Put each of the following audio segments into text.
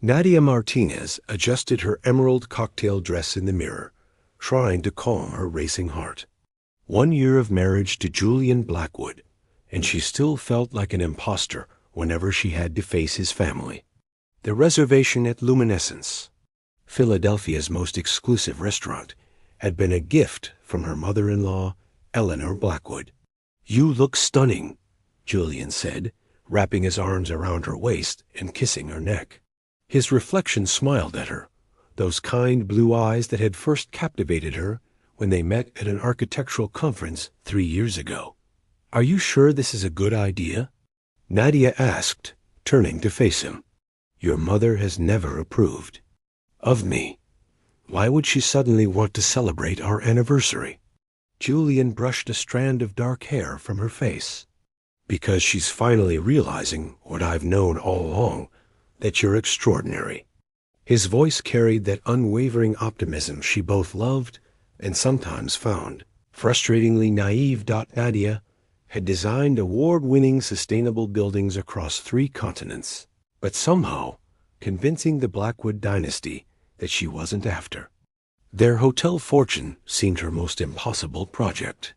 Nadia Martinez adjusted her emerald cocktail dress in the mirror, trying to calm her racing heart. 1 year of marriage to Julian Blackwood, and she still felt like an imposter whenever she had to face his family. The reservation at Luminescence, Philadelphia's most exclusive restaurant, had been a gift from her mother-in-law, Eleanor Blackwood. "You look stunning," Julian said, wrapping his arms around her waist and kissing her neck. His reflection smiled at her, those kind blue eyes that had first captivated her when they met at an architectural conference 3 years ago. "Are you sure this is a good idea?" Nadia asked, turning to face him. "Your mother has never approved." "Of me? Why would she suddenly want to celebrate our anniversary?" Julian brushed a strand of dark hair from her face. "Because she's finally realizing what I've known all along, that you're extraordinary." His voice carried that unwavering optimism she both loved and sometimes found frustratingly naive. Nadia had designed award-winning sustainable buildings across 3 continents, but somehow convincing the Blackwood dynasty that she wasn't after. Their hotel fortune seemed her most impossible project.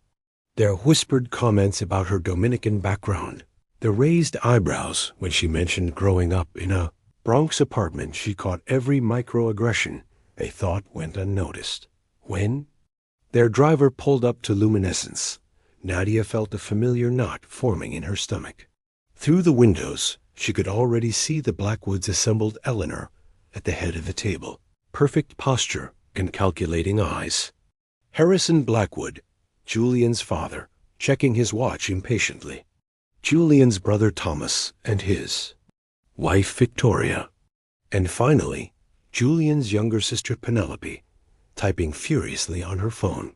Their whispered comments about her Dominican background, the raised eyebrows when she mentioned growing up in a Bronx apartment she caught every microaggression they thought went unnoticed. When their driver pulled up to Luminescence, Nadia felt a familiar knot forming in her stomach. Through the windows, she could already see the Blackwoods' assembled Eleanor at the head of the table, perfect posture and calculating eyes. Harrison Blackwood, Julian's father, checking his watch impatiently. Julian's brother Thomas and his wife Victoria. And finally, Julian's younger sister Penelope, typing furiously on her phone.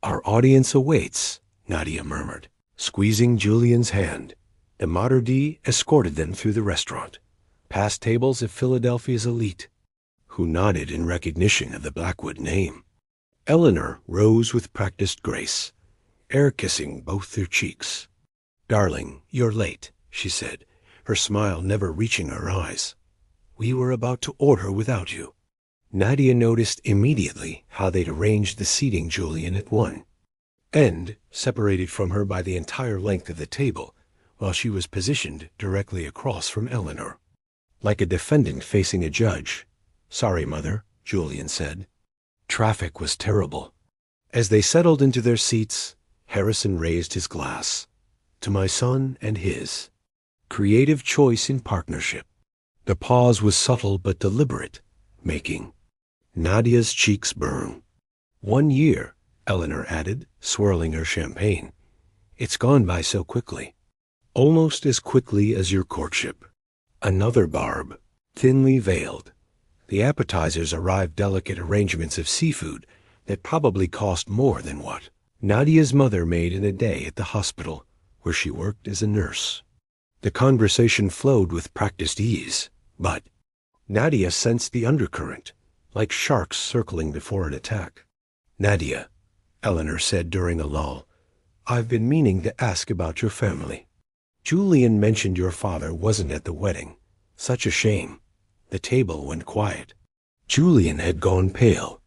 "Our audience awaits," Nadia murmured, squeezing Julian's hand. The Mater D escorted them through the restaurant, past tables of Philadelphia's elite, who nodded in recognition of the Blackwood name. Eleanor rose with practiced grace, air-kissing both their cheeks. "Darling, you're late," she said, her smile never reaching her eyes. "We were about to order without you." Nadia noticed immediately how they'd arranged the seating Julian at 1 end, separated from her by the entire length of the table, while she was positioned directly across from Eleanor. Like a defendant facing a judge. "Sorry, Mother," Julian said. Traffic was terrible. As they settled into their seats, Harrison raised his glass. "To my son and his. Creative choice in partnership." The pause was subtle but deliberate, making Nadia's cheeks burn. 1 year, Eleanor added, swirling her champagne. "It's gone by so quickly." "Almost as quickly as your courtship." Another barb, thinly veiled. The appetizers arrived delicate arrangements of seafood that probably cost more than what Nadia's mother made in a day at the hospital where she worked as a nurse. The conversation flowed with practiced ease, but Nadia sensed the undercurrent, like sharks circling before an attack. "Nadia," Eleanor said during a lull, "I've been meaning to ask about your family. Julian mentioned your father wasn't at the wedding. Such a shame." The table went quiet. Julian had gone pale.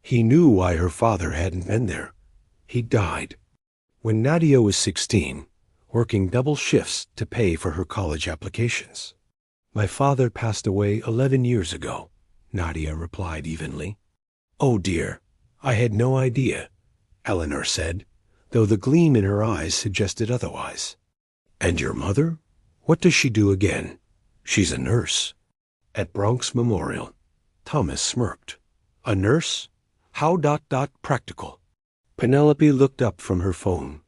He knew why her father hadn't been there. He died when Nadia was 16, working double shifts to pay for her college applications. "My father passed away 11 years ago," Nadia replied evenly. "Oh dear, I had no idea," Eleanor said, though the gleam in her eyes suggested otherwise. "And your mother? What does she do again?" "She's a nurse." "At Bronx Memorial." Thomas smirked. "A nurse? How practical?" Penelope looked up from her phone.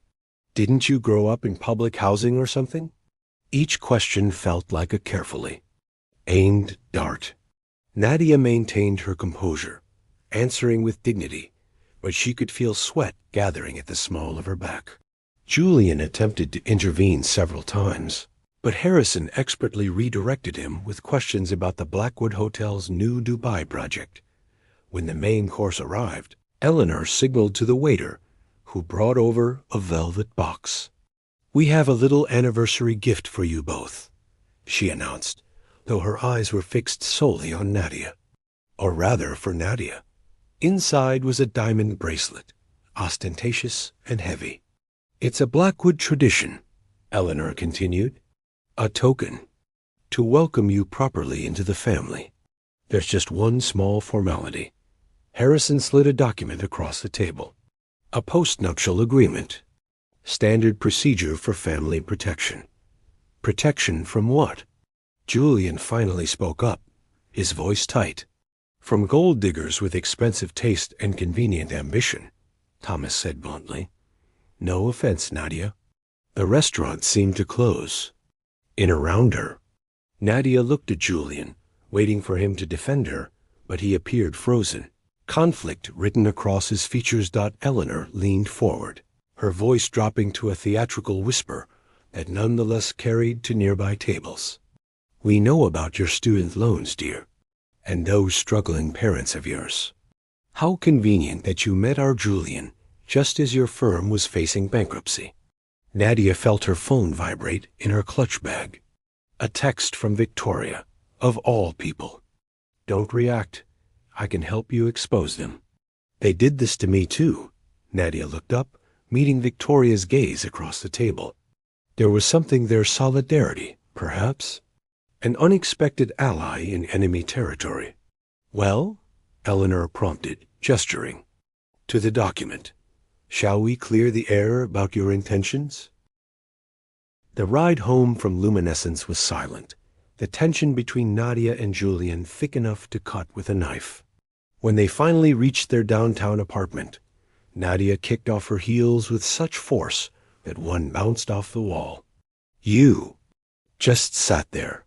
"Didn't you grow up in public housing or something?" Each question felt like a carefully aimed dart. Nadia maintained her composure, answering with dignity, but she could feel sweat gathering at the small of her back. Julian attempted to intervene several times, but Harrison expertly redirected him with questions about the Blackwood Hotel's new Dubai project. When the main course arrived, Eleanor signaled to the waiter, who brought over a velvet box. "We have a little anniversary gift for you both," she announced, though her eyes were fixed solely on Nadia. Or rather, for Nadia. Inside was a diamond bracelet, ostentatious and heavy. "It's a Blackwood tradition," Eleanor continued. "A token. To welcome you properly into the family. There's just one small formality." Harrison slid a document across the table. "A postnuptial agreement. Standard procedure for family protection." Protection from what? Julian finally spoke up, his voice tight. "From gold diggers with expensive taste and convenient ambition," Thomas said bluntly. "No offense, Nadia." The restaurant seemed to close in around her. Nadia looked at Julian, waiting for him to defend her, but he appeared frozen. Conflict written across his features. Eleanor leaned forward, her voice dropping to a theatrical whisper that nonetheless carried to nearby tables. "We know about your student loans, dear, and those struggling parents of yours. How convenient that you met our Julian just as your firm was facing bankruptcy." Nadia felt her phone vibrate in her clutch bag. A text from Victoria, of all people. "Don't react. I can help you expose them." "They did this to me, too." Nadia looked up, meeting Victoria's gaze across the table. There was something there, solidarity, perhaps? An unexpected ally in enemy territory. "Well?" Eleanor prompted, gesturing. "To the document. Shall we clear the air about your intentions?" The ride home from Luminescence was silent, the tension between Nadia and Julian thick enough to cut with a knife. When they finally reached their downtown apartment, Nadia kicked off her heels with such force that one bounced off the wall. "You just sat there,"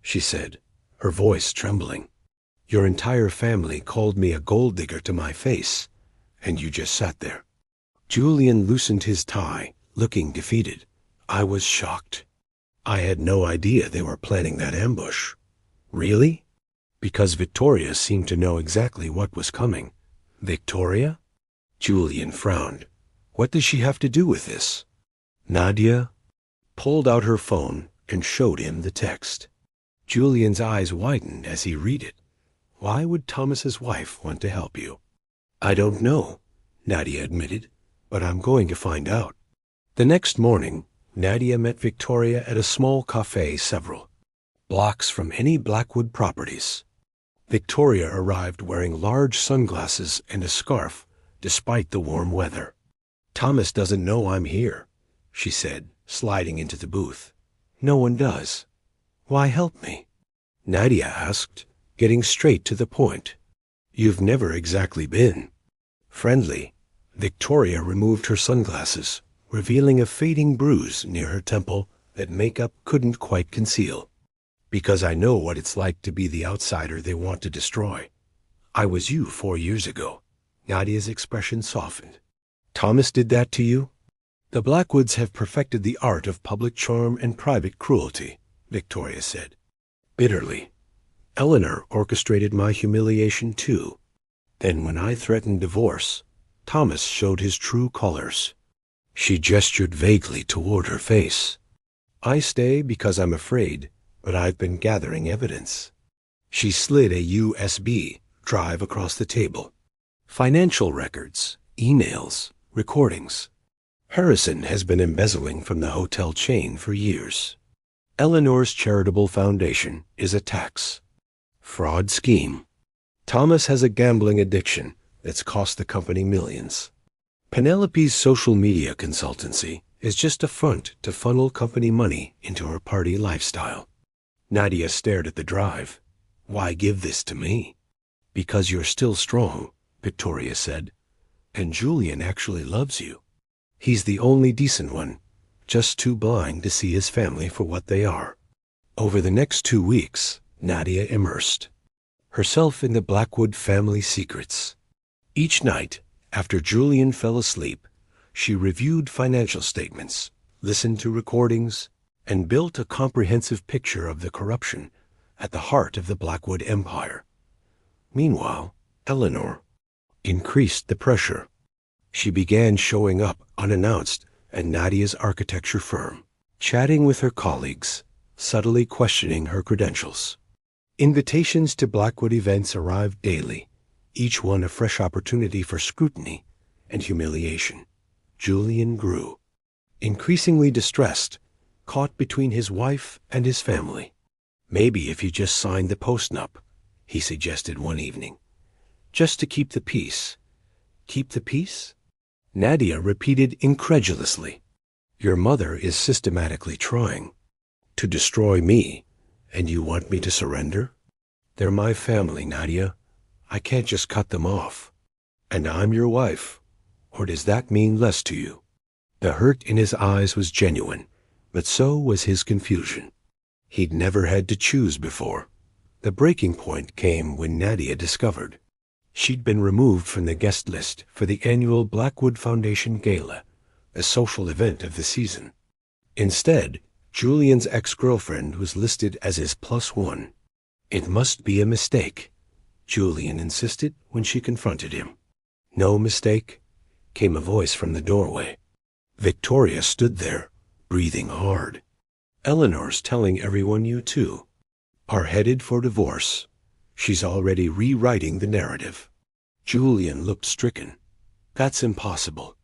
she said, her voice trembling. "Your entire family called me a gold digger to my face, and you just sat there." Julian loosened his tie, looking defeated. "I was shocked. I had no idea they were planning that ambush." "Really?" "Because Victoria seemed to know exactly what was coming." "Victoria?" Julian frowned. "What does she have to do with this?" Nadia pulled out her phone and showed him the text. Julian's eyes widened as he read it. Why would Thomas's wife want to help you? "I don't know," Nadia admitted, "but I'm going to find out." The next morning, Nadia met Victoria at a small cafe several blocks from any Blackwood properties. Victoria arrived wearing large sunglasses and a scarf, despite the warm weather. "Thomas doesn't know I'm here," she said, sliding into the booth. "No one does. Why help me?" Nadia asked, getting straight to the point. "You've never exactly been." Friendly, Victoria removed her sunglasses, revealing a fading bruise near her temple that makeup couldn't quite conceal. "Because I know what it's like to be the outsider they want to destroy. I was you 4 years ago." Nadia's expression softened. "Thomas did that to you?" "The Blackwoods have perfected the art of public charm and private cruelty," Victoria said. Bitterly, "Eleanor orchestrated my humiliation too. Then when I threatened divorce, Thomas showed his true colors." She gestured vaguely toward her face. "I stay because I'm afraid, but I've been gathering evidence." She slid a USB drive across the table. "Financial records, emails, recordings. Harrison has been embezzling from the hotel chain for years. Eleanor's charitable foundation is a tax fraud scheme. Thomas has a gambling addiction that's cost the company millions. Penelope's social media consultancy is just a front to funnel company money into her party lifestyle." Nadia stared at the drive. "Why give this to me?" "Because you're still strong," Victoria said. "And Julian actually loves you. He's the only decent one, just too blind to see his family for what they are." Over the next 2 weeks, Nadia immersed herself in the Blackwood family secrets. Each night, after Julian fell asleep, she reviewed financial statements, listened to recordings, and built a comprehensive picture of the corruption at the heart of the Blackwood empire. Meanwhile, Eleanor increased the pressure. She began showing up unannounced at Nadia's architecture firm, chatting with her colleagues, subtly questioning her credentials. Invitations to Blackwood events arrived daily, each one a fresh opportunity for scrutiny and humiliation. Julian grew, increasingly distressed, caught between his wife and his family. "Maybe if you just signed the postnup," he suggested one evening. "Just to keep the peace." "Keep the peace?" Nadia repeated incredulously. "Your mother is systematically trying to destroy me, and you want me to surrender?" "They're my family, Nadia. I can't just cut them off." "And I'm your wife. Or does that mean less to you?" The hurt in his eyes was genuine, but so was his confusion. He'd never had to choose before. The breaking point came when Nadia discovered she'd been removed from the guest list for the annual Blackwood Foundation Gala, a social event of the season. Instead, Julian's ex-girlfriend was listed as his +1. "It must be a mistake," Julian insisted when she confronted him. "No mistake," came a voice from the doorway. Victoria stood there, breathing hard. "Eleanor's telling everyone you two are headed for divorce. She's already rewriting the narrative." Julian looked stricken. "That's impossible."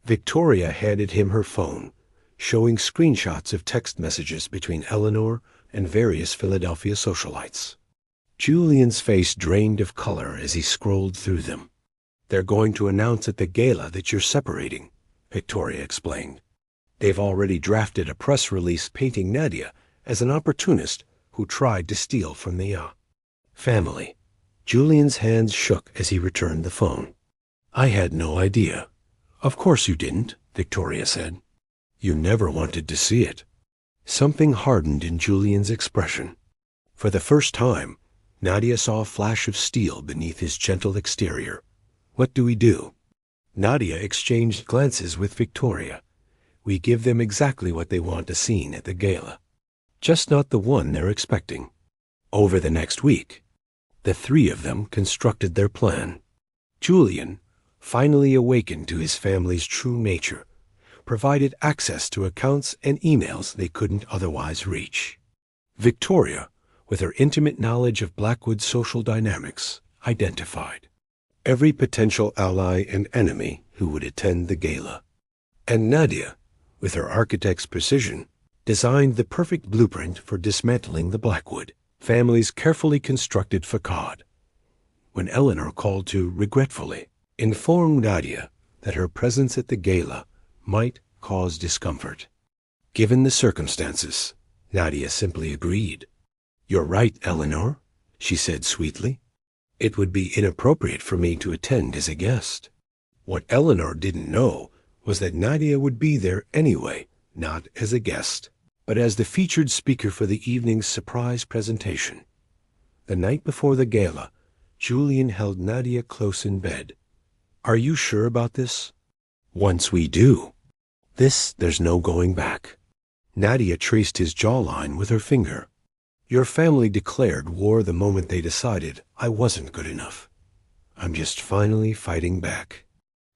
Victoria handed him her phone, showing screenshots of text messages between Eleanor and various Philadelphia socialites. Julian's face drained of color as he scrolled through them. "They're going to announce at the gala that you're separating," Victoria explained. "They've already drafted a press release painting Nadia as an opportunist who tried to steal from the family." Julian's hands shook as he returned the phone. "I had no idea." "Of course you didn't," Victoria said. "You never wanted to see it." Something hardened in Julian's expression. For the first time, Nadia saw a flash of steel beneath his gentle exterior. "What do we do?" Nadia exchanged glances with Victoria. "We give them exactly what they want a scene at the gala. Just not the one they're expecting." Over the next week, the three of them constructed their plan. Julian, finally awakened to his family's true nature, provided access to accounts and emails they couldn't otherwise reach. Victoria, with her intimate knowledge of Blackwood's social dynamics, identified every potential ally and enemy who would attend the gala. And Nadia, with her architect's precision, designed the perfect blueprint for dismantling the Blackwood family's carefully constructed facade. When Eleanor called to regretfully inform Nadia that her presence at the gala might cause discomfort. Given the circumstances, Nadia simply agreed. "You're right, Eleanor," she said sweetly. "It would be inappropriate for me to attend as a guest." What Eleanor didn't know was that Nadia would be there anyway, not as a guest, but as the featured speaker for the evening's surprise presentation. The night before the gala, Julian held Nadia close in bed. "Are you sure about this?" "Once we do. There's no going back." Nadia traced his jawline with her finger. "Your family declared war the moment they decided I wasn't good enough. I'm just finally fighting back."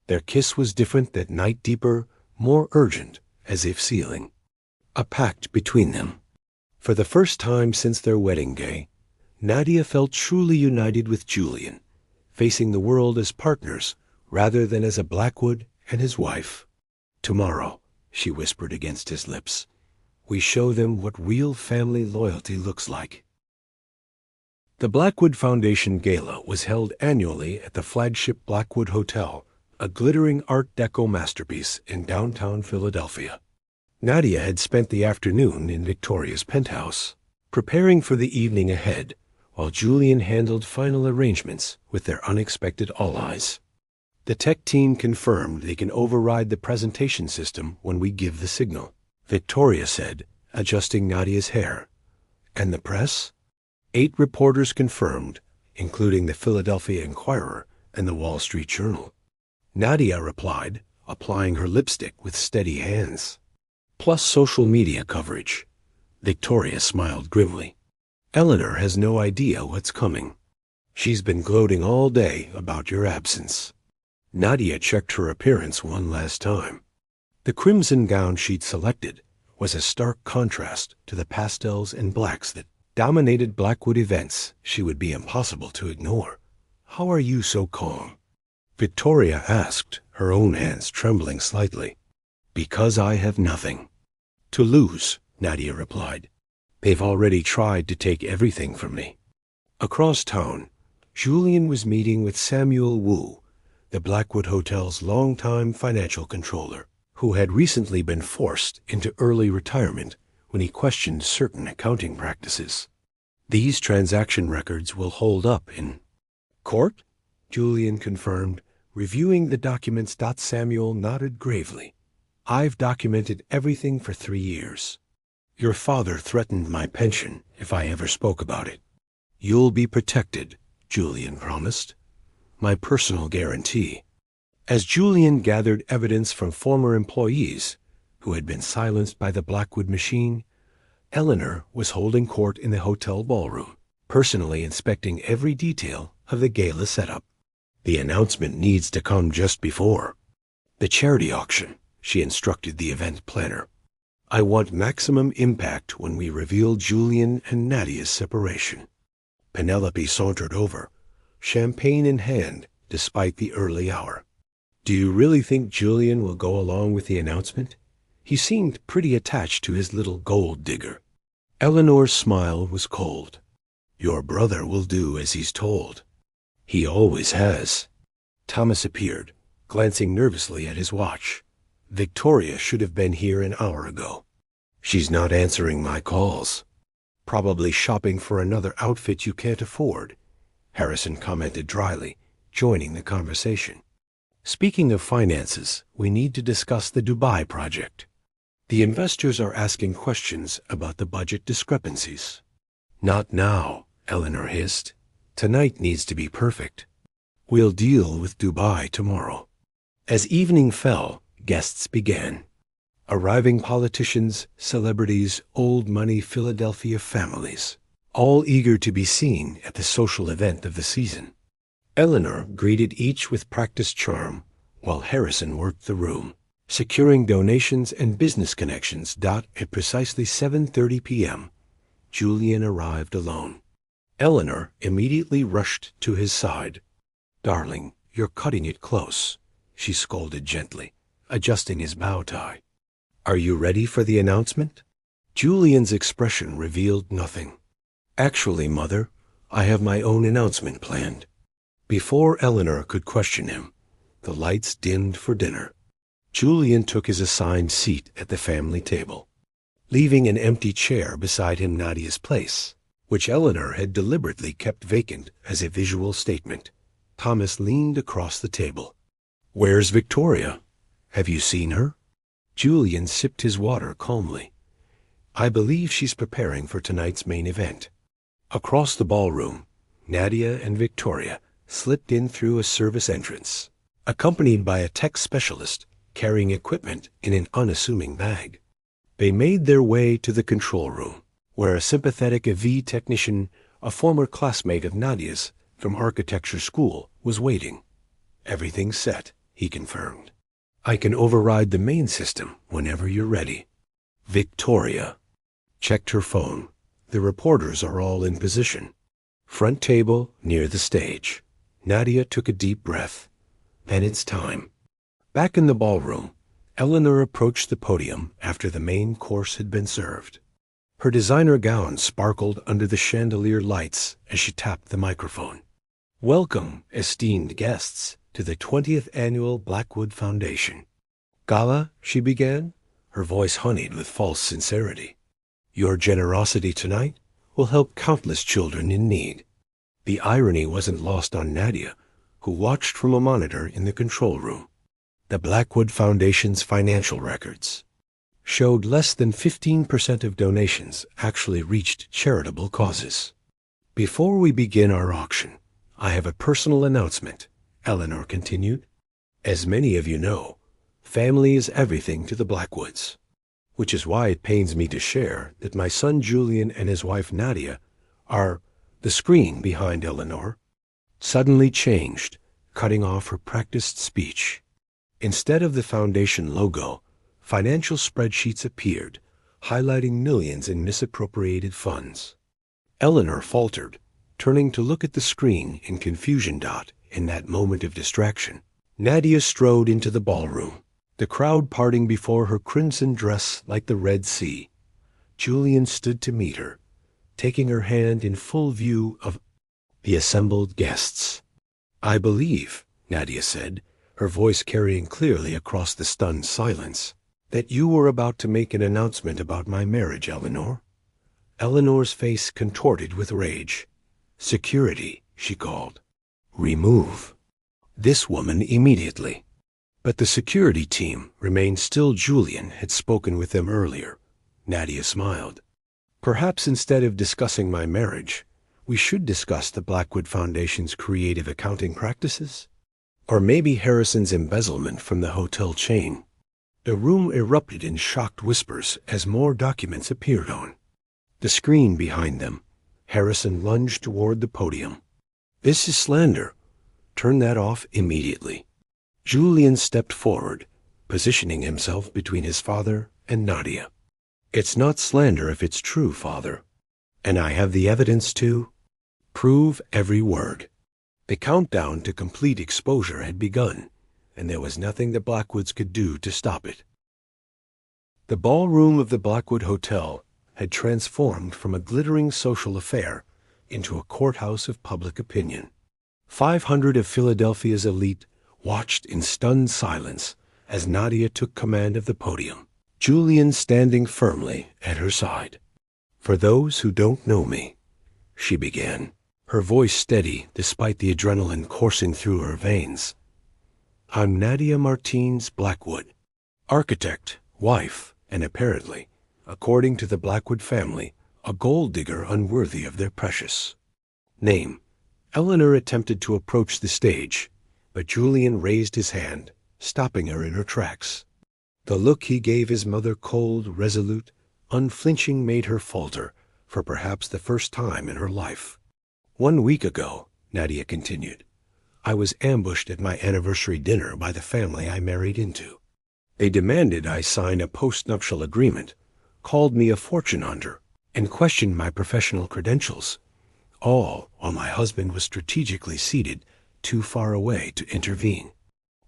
Their kiss was different that night, deeper, more urgent, as if sealing a pact between them. For the first time since their wedding day, Nadia felt truly united with Julian, facing the world as partners rather than as a Blackwood and his wife. "Tomorrow," she whispered against his lips, "we show them what real family loyalty looks like." The Blackwood Foundation Gala was held annually at the flagship Blackwood Hotel, a glittering Art Deco masterpiece in downtown Philadelphia. Nadia had spent the afternoon in Victoria's penthouse, preparing for the evening ahead, while Julian handled final arrangements with their unexpected allies. "The tech team confirmed they can override the presentation system when we give the signal," Victoria said, adjusting Nadia's hair. "And the press?" 8 reporters confirmed, including the Philadelphia Inquirer and the Wall Street Journal. Nadia replied, applying her lipstick with steady hands. "Plus social media coverage." Victoria smiled grimly. "Eleanor has no idea what's coming. She's been gloating all day about your absence." Nadia checked her appearance one last time. The crimson gown she'd selected was a stark contrast to the pastels and blacks that dominated Blackwood events she would be impossible to ignore. "How are you so calm?" Victoria asked, her own hands trembling slightly. "Because I have nothing to lose," Nadia replied. "They've already tried to take everything from me." Across town, Julian was meeting with Samuel Wu, the Blackwood Hotel's longtime financial controller, who had recently been forced into early retirement when he questioned certain accounting practices. "These transaction records will hold up in court," Julian confirmed, reviewing the documents. Samuel nodded gravely. "I've documented everything for 3 years. Your father threatened my pension if I ever spoke about it." "You'll be protected," Julian promised. "My personal guarantee." As Julian gathered evidence from former employees who had been silenced by the Blackwood machine, Eleanor was holding court in the hotel ballroom, personally inspecting every detail of the gala setup. "The announcement needs to come just before the charity auction," she instructed the event planner. "I want maximum impact when we reveal Julian and Nadia's separation." Penelope sauntered over, champagne in hand, despite the early hour. "Do you really think Julian will go along with the announcement? He seemed pretty attached to his little gold digger." Eleanor's smile was cold. "Your brother will do as he's told. He always has." Thomas appeared, glancing nervously at his watch. "Victoria should have been here an hour ago." "She's not answering my calls." "Probably shopping for another outfit you can't afford," Harrison commented dryly, joining the conversation. "Speaking of finances, we need to discuss the Dubai project. The investors are asking questions about the budget discrepancies." "Not now," Eleanor hissed. "Tonight needs to be perfect. We'll deal with Dubai tomorrow." As evening fell, guests began. Arriving politicians, celebrities, old money Philadelphia families, all eager to be seen at the social event of the season. Eleanor greeted each with practiced charm, while Harrison worked the room, securing donations and business connections. At precisely 7:30 p.m., Julian arrived alone. Eleanor immediately rushed to his side. "Darling, you're cutting it close," she scolded gently, adjusting his bow tie. "Are you ready for the announcement?" Julian's expression revealed nothing. "Actually, Mother, I have my own announcement planned." Before Eleanor could question him, the lights dimmed for dinner. Julian took his assigned seat at the family table, leaving an empty chair beside him, Nadia's place, which Eleanor had deliberately kept vacant as a visual statement. Thomas leaned across the table. "Where's Victoria? Have you seen her?" Julian sipped his water calmly. "I believe she's preparing for tonight's main event." Across the ballroom, Nadia and Victoria slipped in through a service entrance, accompanied by a tech specialist carrying equipment in an unassuming bag. They made their way to the control room, where a sympathetic AV technician, a former classmate of Nadia's from architecture school, was waiting. "Everything's set," he confirmed. "I can override the main system whenever you're ready." Victoria checked her phone. The reporters are all in position. Front table near the stage. Nadia took a deep breath. "Then it's time." Back in the ballroom, Eleanor approached the podium after the main course had been served. Her designer gown sparkled under the chandelier lights as she tapped the microphone. "Welcome, esteemed guests, to the 20th Annual Blackwood Foundation Gala," she began, her voice honeyed with false sincerity. "Your generosity tonight will help countless children in need." The irony wasn't lost on Nadia, who watched from a monitor in the control room. The Blackwood Foundation's financial records showed less than 15% of donations actually reached charitable causes. "Before we begin our auction, I have a personal announcement," Eleanor continued. "As many of you know, family is everything to the Blackwoods, which is why it pains me to share that my son Julian and his wife Nadia are—" The screen behind Eleanor suddenly changed, cutting off her practiced speech. Instead of the foundation logo, financial spreadsheets appeared, highlighting millions in misappropriated funds. Eleanor faltered, turning to look at the screen in confusion. In that moment of distraction, Nadia strode into the ballroom, the crowd parting before her crimson dress like the Red Sea. Julian stood to meet her, taking her hand in full view of the assembled guests. "I believe," Nadia said, her voice carrying clearly across the stunned silence, "that you were about to make an announcement about my marriage, Eleanor." Eleanor's face contorted with rage. "Security," she called. "Remove this woman immediately." But the security team remained still. Julian had spoken with them earlier. Nadia smiled. "Perhaps instead of discussing my marriage, we should discuss the Blackwood Foundation's creative accounting practices? Or maybe Harrison's embezzlement from the hotel chain." The room erupted in shocked whispers as more documents appeared on the screen behind them. Harrison lunged toward the podium. "This is slander. Turn that off immediately." Julian stepped forward, positioning himself between his father and Nadia. "It's not slander if it's true, Father. And I have the evidence to prove every word." The countdown to complete exposure had begun, and there was nothing the Blackwoods could do to stop it. The ballroom of the Blackwood Hotel had transformed from a glittering social affair into a courthouse of public opinion. 500 of Philadelphia's elite watched in stunned silence as Nadia took command of the podium, Julian standing firmly at her side. "For those who don't know me," she began, her voice steady despite the adrenaline coursing through her veins, "I'm Nadia Martins Blackwood, architect, wife, and apparently, according to the Blackwood family, a gold digger unworthy of their precious name." Eleanor attempted to approach the stage, but Julian raised his hand, stopping her in her tracks. The look he gave his mother, cold, resolute, unflinching, made her falter for perhaps the first time in her life. "1 week ago," Nadia continued, "I was ambushed at my anniversary dinner by the family I married into. They demanded I sign a postnuptial agreement, called me a fortune hunter, and questioned my professional credentials, all while my husband was strategically seated too far away to intervene."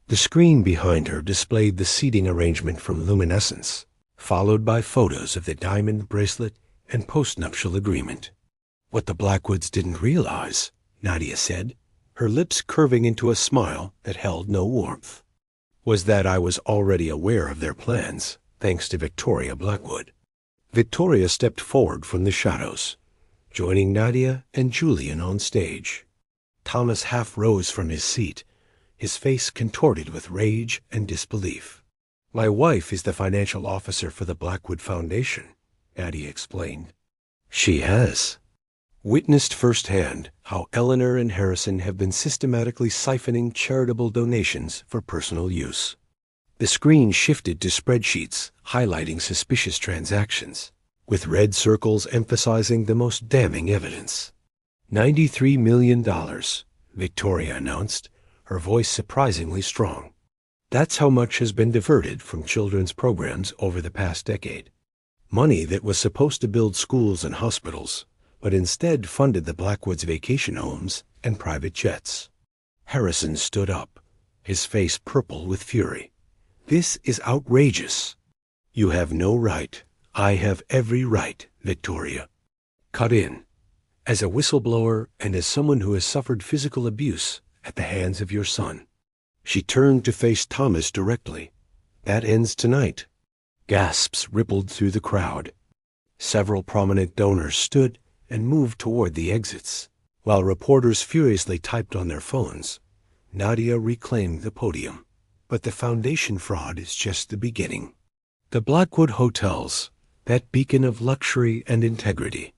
The screen behind her displayed the seating arrangement from Luminescence, followed by photos of the diamond bracelet and postnuptial agreement. "What the Blackwoods didn't realize," Nadia said, her lips curving into a smile that held no warmth, "was that I was already aware of their plans, thanks to Victoria Blackwood." Victoria stepped forward from the shadows, joining Nadia and Julian on stage. Thomas half rose from his seat, his face contorted with rage and disbelief. "My wife is the financial officer for the Blackwood Foundation," Nadia explained. "She has witnessed firsthand how Eleanor and Harrison have been systematically siphoning charitable donations for personal use." The screen shifted to spreadsheets highlighting suspicious transactions, with red circles emphasizing the most damning evidence. $93 million, Victoria announced, her voice surprisingly strong. "That's how much has been diverted from children's programs over the past decade. Money that was supposed to build schools and hospitals, but instead funded the Blackwoods' vacation homes and private jets." Harrison stood up, his face purple with fury. "This is outrageous." "You have no right. I have every right," Victoria cut in. "As a whistleblower and as someone who has suffered physical abuse at the hands of your son." She turned to face Thomas directly. "That ends tonight." Gasps rippled through the crowd. Several prominent donors stood and moved toward the exits, while reporters furiously typed on their phones. Nadia reclaimed the podium. "But the foundation fraud is just the beginning. The Blackwood Hotels, that beacon of luxury and integrity,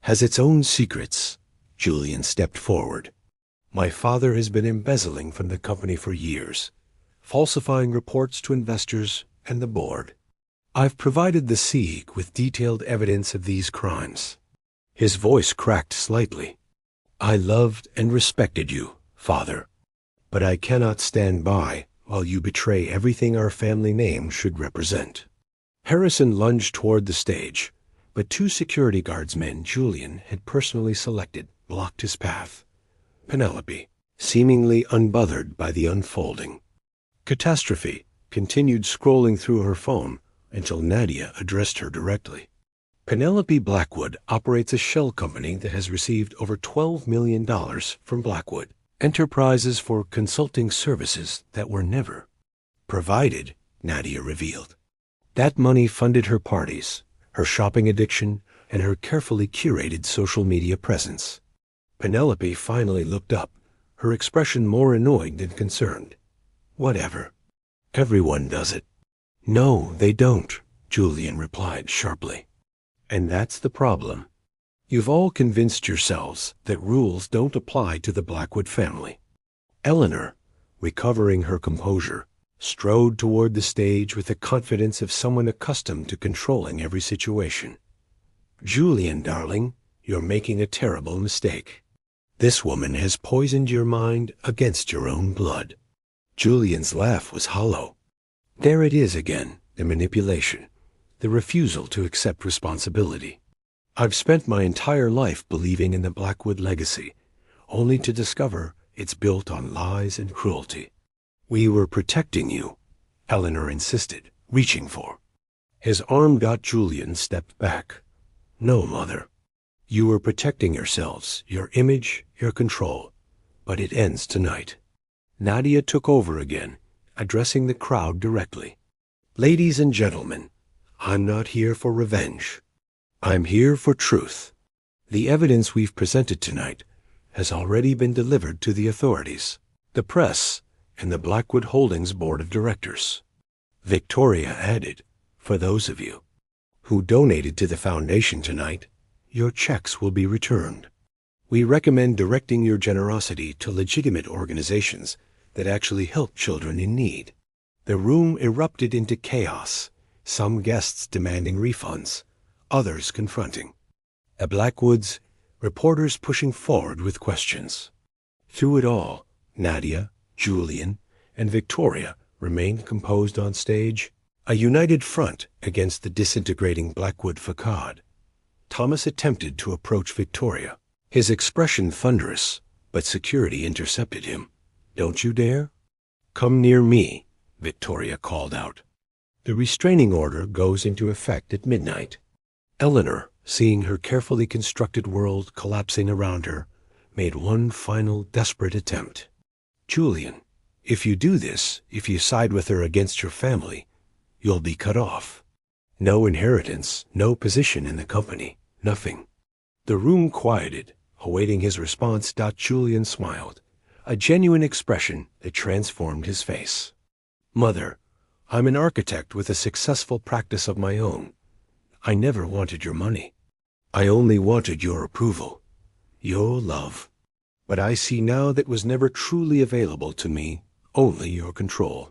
has its own secrets." Julian stepped forward. "My father has been embezzling from the company for years, falsifying reports to investors and the board. I've provided the Sieg with detailed evidence of these crimes." His voice cracked slightly. "I loved and respected you, Father, but I cannot stand by while you betray everything our family name should represent." Harrison lunged toward the stage, but two security guardsmen Julian had personally selected blocked his path. Penelope, seemingly unbothered by the unfolding catastrophe, continued scrolling through her phone until Nadia addressed her directly. Penelope Blackwood operates a shell company that has received over $12 million from Blackwood Enterprises for consulting services that were never provided, Nadia revealed. That money funded her parties, her shopping addiction, and her carefully curated social media presence. Penelope finally looked up, her expression more annoyed than concerned. Whatever. Everyone does it. No, they don't, Julian replied sharply. And that's the problem. You've all convinced yourselves that rules don't apply to the Blackwood family. Eleanor, recovering her composure, strode toward the stage with the confidence of someone accustomed to controlling every situation. Julian, darling, you're making a terrible mistake. This woman has poisoned your mind against your own blood. Julian's laugh was hollow. There it is again, the manipulation, the refusal to accept responsibility. I've spent my entire life believing in the Blackwood legacy, only to discover it's built on lies and cruelty. We were protecting you, Eleanor insisted, reaching for. His arm-got Julian stepped back. No, Mother. You were protecting yourselves, your image, your control. But it ends tonight. Nadia took over again, addressing the crowd directly. Ladies and gentlemen, I'm not here for revenge. I'm here for truth. The evidence we've presented tonight has already been delivered to the authorities, the press, and the Blackwood Holdings Board of Directors. Victoria added, for those of you who donated to the foundation tonight, your checks will be returned. We recommend directing your generosity to legitimate organizations that actually help children in need. The room erupted into chaos, some guests demanding refunds, others confronting. At Blackwood's, reporters pushing forward with questions. Through it all, Nadia, Julian, and Victoria remained composed on stage, a united front against the disintegrating Blackwood facade. Thomas attempted to approach Victoria, his expression thunderous, but security intercepted him. Don't you dare? Come near me, Victoria called out. The restraining order goes into effect at midnight. Eleanor, seeing her carefully constructed world collapsing around her, made one final desperate attempt. Julian, if you do this, if you side with her against your family, you'll be cut off. No inheritance, no position in the company, nothing. The room quieted, awaiting his response. Julian smiled, a genuine expression that transformed his face. Mother, I'm an architect with a successful practice of my own. I never wanted your money. I only wanted your approval, your love. But I see now that was never truly available to me, only your control.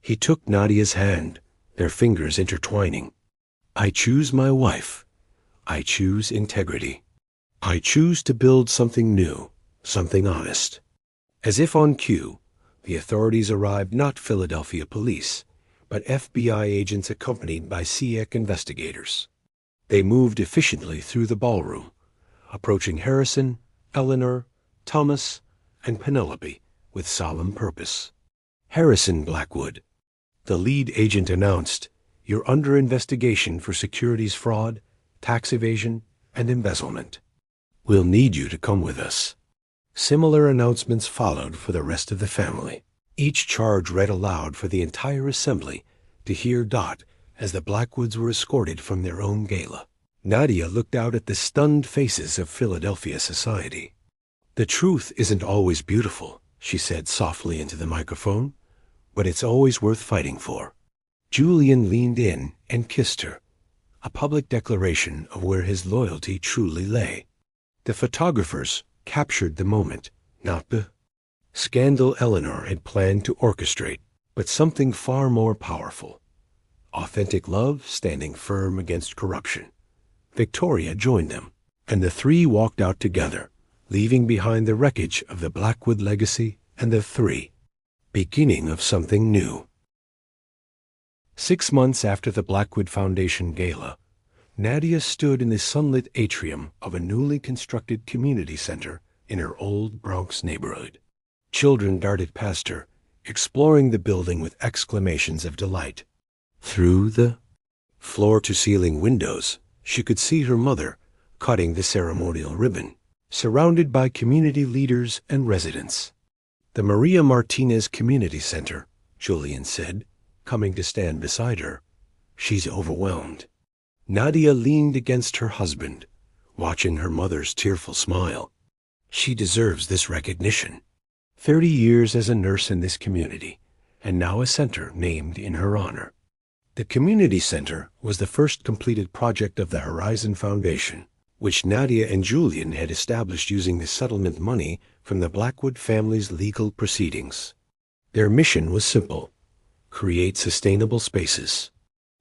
He took Nadia's hand, their fingers intertwining. I choose my wife. I choose integrity. I choose to build something new, something honest. As if on cue, the authorities arrived, not Philadelphia police, but FBI agents accompanied by SEAC investigators. They moved efficiently through the ballroom, approaching Harrison, Eleanor, Thomas, and Penelope with solemn purpose. Harrison Blackwood, the lead agent announced, you're under investigation for securities fraud, tax evasion, and embezzlement. We'll need you to come with us. Similar announcements followed for the rest of the family. Each charge read aloud for the entire assembly to hear. As the Blackwoods were escorted from their own gala. Nadia looked out at the stunned faces of Philadelphia society. The truth isn't always beautiful, she said softly into the microphone, but it's always worth fighting for. Julian leaned in and kissed her, a public declaration of where his loyalty truly lay. The photographers captured the moment, not the scandal Eleanor had planned to orchestrate, but something far more powerful. Authentic love standing firm against corruption. Victoria joined them, and the three walked out together, leaving behind the wreckage of the Blackwood legacy and the beginning of something new. 6 months after the Blackwood Foundation Gala, Nadia stood in the sunlit atrium of a newly constructed community center in her old Bronx neighborhood. Children darted past her, exploring the building with exclamations of delight. Through the floor-to-ceiling windows, she could see her mother cutting the ceremonial ribbon, surrounded by community leaders and residents. "The Maria Martinez Community Center," Julian said, coming to stand beside her. "She's overwhelmed." Nadia leaned against her husband, watching her mother's tearful smile. "She deserves this recognition. 30 years as a nurse in this community, and now a center named in her honor." The community center was the first completed project of the Horizon Foundation, which Nadia and Julian had established using the settlement money from the Blackwood family's legal proceedings. Their mission was simple: create sustainable spaces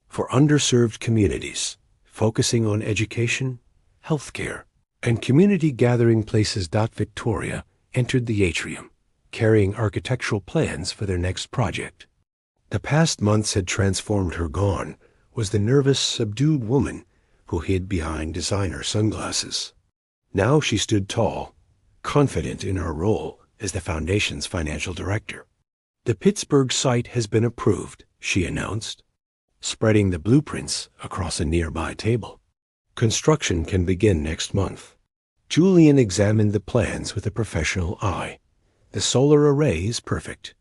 for underserved communities, focusing on education, healthcare, and community gathering places. Victoria entered the atrium, carrying architectural plans for their next project. The past months had transformed her. Gone was the nervous, subdued woman who hid behind designer sunglasses. Now she stood tall, confident in her role as the foundation's financial director. "The Pittsburgh site has been approved," she announced, spreading the blueprints across a nearby table. "Construction can begin next month." Julian examined the plans with a professional eye. "The solar array is perfect.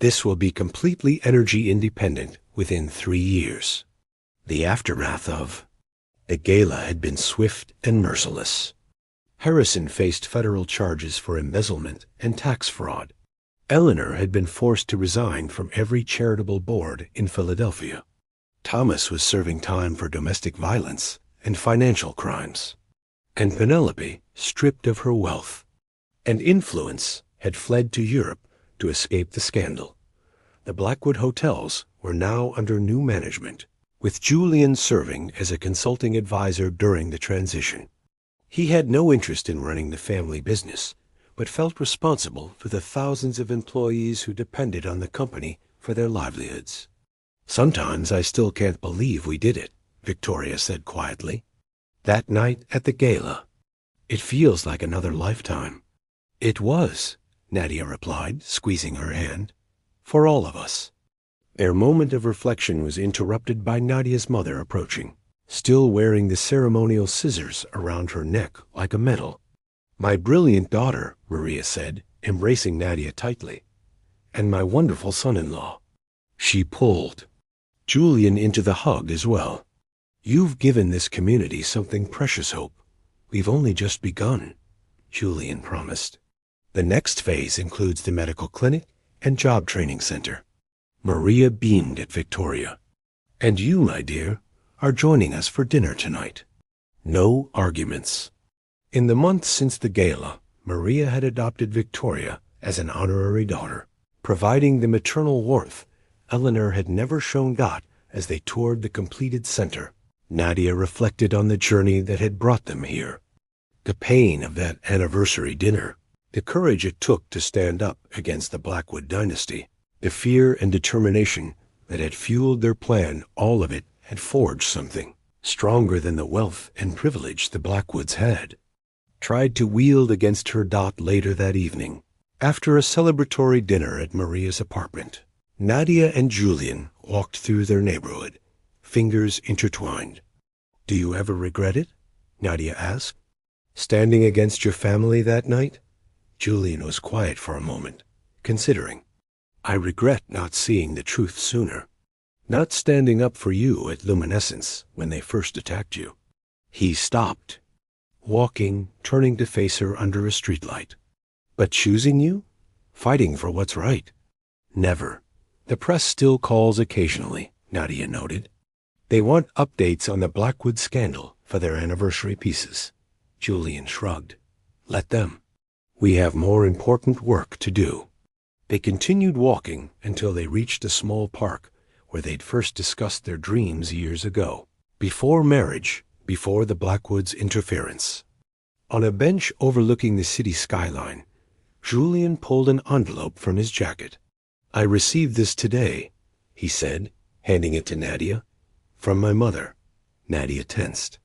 This will be completely energy independent within 3 years." The aftermath of the gala had been swift and merciless. Harrison faced federal charges for embezzlement and tax fraud. Eleanor had been forced to resign from every charitable board in Philadelphia. Thomas was serving time for domestic violence and financial crimes. And Penelope, stripped of her wealth and influence, had fled to Europe to escape the scandal. The Blackwood hotels were now under new management, with Julian serving as a consulting advisor during the transition. He had no interest in running the family business, but felt responsible for the thousands of employees who depended on the company for their livelihoods. "Sometimes I still can't believe we did it," Victoria said quietly. "That night at the gala, it feels like another lifetime." "It was," Nadia replied, squeezing her hand, "for all of us." Their moment of reflection was interrupted by Nadia's mother approaching, still wearing the ceremonial scissors around her neck like a medal. "My brilliant daughter," Maria said, embracing Nadia tightly, "and my wonderful son-in-law." She pulled Julian into the hug as well. "You've given this community something precious, Hope. We've only just begun," Julian promised. "The next phase includes the medical clinic and job training center." Maria beamed at Victoria. "And you, my dear, are joining us for dinner tonight." No arguments. In the months since the gala, Maria had adopted Victoria as an honorary daughter, providing the maternal warmth Eleanor had never shown Dot as they toured the completed center. Nadia reflected on the journey that had brought them here. The pain of that anniversary dinner, the courage it took to stand up against the Blackwood dynasty, the fear and determination that had fueled their plan, all of it had forged something stronger than the wealth and privilege the Blackwoods had. Tried to wield against her. Dot later that evening, after a celebratory dinner at Maria's apartment, Nadia and Julian walked through their neighborhood, fingers intertwined. "Do you ever regret it?" Nadia asked. "Standing against your family that night?" Julian was quiet for a moment, considering. "I regret not seeing the truth sooner. Not standing up for you at Luminescence when they first attacked you." He stopped, walking, turning to face her under a streetlight. "But choosing you? Fighting for what's right?" "Never. The press still calls occasionally," Nadia noted. "They want updates on the Blackwood scandal for their anniversary pieces." Julian shrugged. "Let them. We have more important work to do." They continued walking until they reached a small park where they'd first discussed their dreams years ago, before marriage, before the Blackwoods' interference. On a bench overlooking the city skyline, Julian pulled an envelope from his jacket. "I received this today," he said, handing it to Nadia. From my mother. Nadia tensed.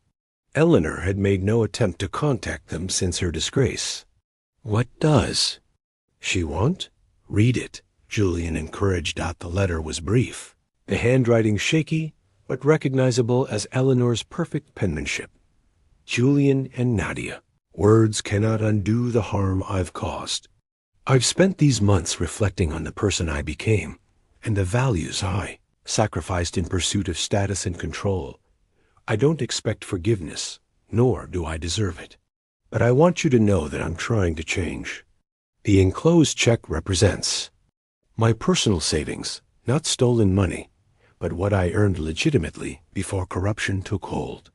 Eleanor had made no attempt to contact them since her disgrace. What does she want? Read it, Julian encouraged. The letter was brief, the handwriting shaky, but recognizable as Eleanor's perfect penmanship. Julian and Nadia. Words cannot undo the harm I've caused. I've spent these months reflecting on the person I became and the values I sacrificed in pursuit of status and control. I don't expect forgiveness, nor do I deserve it. But I want you to know that I'm trying to change. The enclosed check represents my personal savings, not stolen money, but what I earned legitimately before corruption took hold.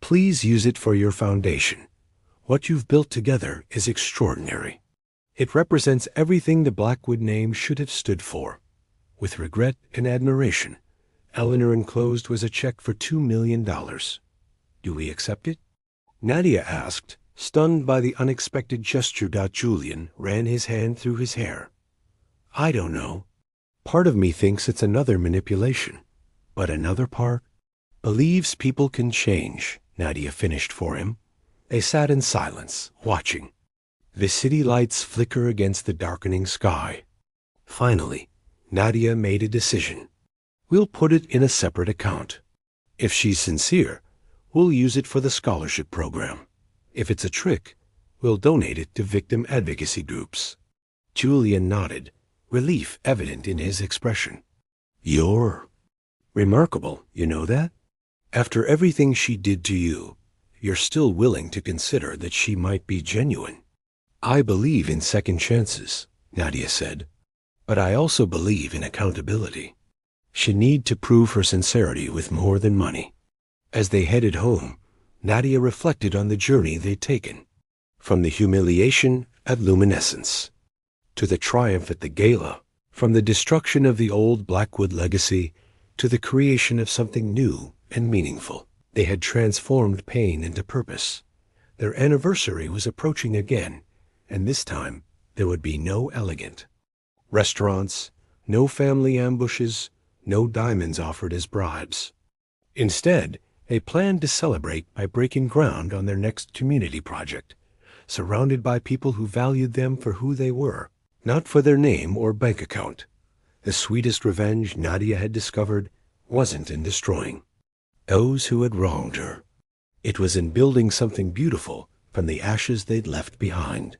Please use it for your foundation. What you've built together is extraordinary. It represents everything the Blackwood name should have stood for. With regret and admiration, Eleanor enclosed was a check for $2 million. Do we accept it? Nadia asked, stunned by the unexpected gesture. Julian ran his hand through his hair. I don't know. Part of me thinks it's another manipulation, but another part believes people can change. Nadia finished for him. They sat in silence, watching the city lights flicker against the darkening sky. Finally, Nadia made a decision. We'll put it in a separate account. If she's sincere, we'll use it for the scholarship program. If it's a trick, we'll donate it to victim advocacy groups. Julian nodded, relief evident in his expression. You're remarkable, you know that? After everything she did to you, you're still willing to consider that she might be genuine. I believe in second chances, Nadia said, but I also believe in accountability. She need to prove her sincerity with more than money. As they headed home, Nadia reflected on the journey they'd taken, from the humiliation at Luminescence to the triumph at the gala, from the destruction of the old Blackwood legacy to the creation of something new and meaningful. They had transformed pain into purpose. Their anniversary was approaching again, and this time there would be no elegant restaurants, no family ambushes, no diamonds offered as bribes. Instead, they planned to celebrate by breaking ground on their next community project, surrounded by people who valued them for who they were, not for their name or bank account. The sweetest revenge, Nadia had discovered, wasn't in destroying those who had wronged her. It was in building something beautiful from the ashes they'd left behind.